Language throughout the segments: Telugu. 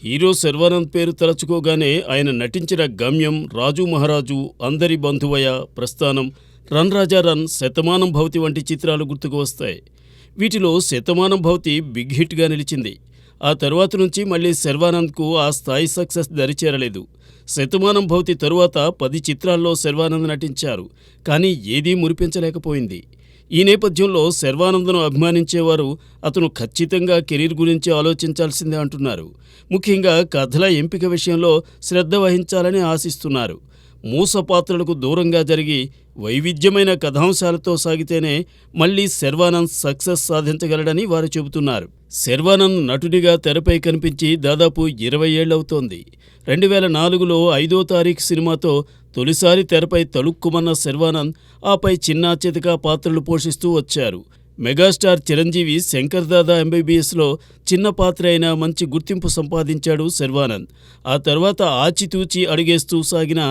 హీరో శర్వానంద్ పేరు తలచుకోగానే ఆయన నటించిన గమ్యం, రాజు మహారాజు, అందరి బంధువయ్య, ప్రస్థానం, రన్ రాజా రన్, శతమానం భవతి వంటి చిత్రాలు గుర్తుకు వస్తాయి. వీటిలో శతమానం భవతి బిగ్ హిట్గా నిలిచింది. ఆ తరువాత నుంచి మళ్ళీ శర్వానంద్కు ఆ స్థాయి సక్సెస్ దరిచేరలేదు. శతమానం భవతి తరువాత 10 చిత్రాల్లో శర్వానంద్ నటించారు. కానీ ఏదీ మురిపించలేకపోయింది. ఈ నేపథ్యంలో శర్వానంద్ను అభిమానించేవారు అతను ఖచ్చితంగా కెరీర్ గురించి ఆలోచించాల్సిందే అంటున్నారు. ముఖ్యంగా కథల ఎంపిక విషయంలో శ్రద్ధ వహించాలని ఆశిస్తున్నారు. మూస పాత్రలకు దూరంగా జరిగి వైవిధ్యమైన కథాంశాలతో సాగితేనే మళ్లీ శర్వానంద్ సక్సెస్ సాధించగలడని వారు చెబుతున్నారు. శర్వానంద్ నటుడిగా తెరపై కనిపించి దాదాపు 20 ఏళ్లవుతోంది. 2004లో 5వ తారీఖు సినిమాతో తొలిసారి తెరపై తళుక్కుమన్న శర్వానంద్ ఆపై చిన్నా చితకా పాత్రలు పోషిస్తూ వచ్చారు. మెగాస్టార్ చిరంజీవి శంకర్దాదా ఎంబీబీఎస్లో చిన్న పాత్ర అయినా మంచి గుర్తింపు సంపాదించాడు శర్వానంద్. ఆ తర్వాత ఆచితూచి అడుగేస్తూ సాగిన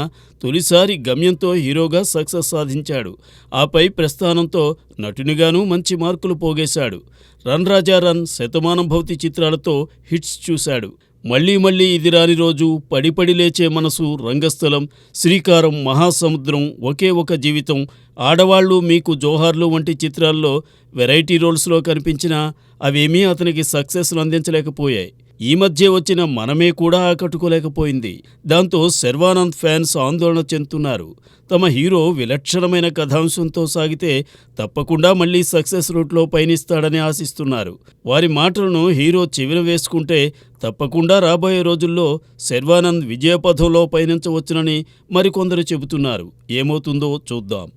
తొలిసారి గమ్యంతో హీరోగా సక్సెస్ సాధించాడు. ఆపై ప్రస్థానంతో నటునిగానూ మంచి మార్కులు పోగేశాడు. రన్ రాజా రన్, శతమానం భవతి చిత్రాలతో హిట్స్ చూశాడు. మళ్లీ మళ్లీ ఇది రాని రోజు, పడిపడి లేచే మనసు, రంగస్థలం, శ్రీకారం, మహాసముద్రం, ఒకే ఒక జీవితం, ఆడవాళ్లు మీకు జోహార్లు వంటి చిత్రాల్లో వెరైటీ రోల్స్లో కనిపించినా అవేమీ అతనికి సక్సెస్ను అందించలేకపోయాయి. ఈ మధ్య వచ్చిన మనమే కూడా ఆకట్టుకోలేకపోయింది. దాంతో శర్వానంద్ ఫ్యాన్స్ ఆందోళన చెందుతున్నారు. తమ హీరో విలక్షణమైన కథాంశంతో సాగితే తప్పకుండా మళ్లీ సక్సెస్ రూట్లో పయనిస్తాడని ఆశిస్తున్నారు. వారి మాటలను హీరో చెవిన వేసుకుంటే తప్పకుండా రాబోయే రోజుల్లో శర్వానంద్ విజయపథంలో పయనించవచ్చునని మరికొందరు చెబుతున్నారు. ఏమవుతుందో చూద్దాం.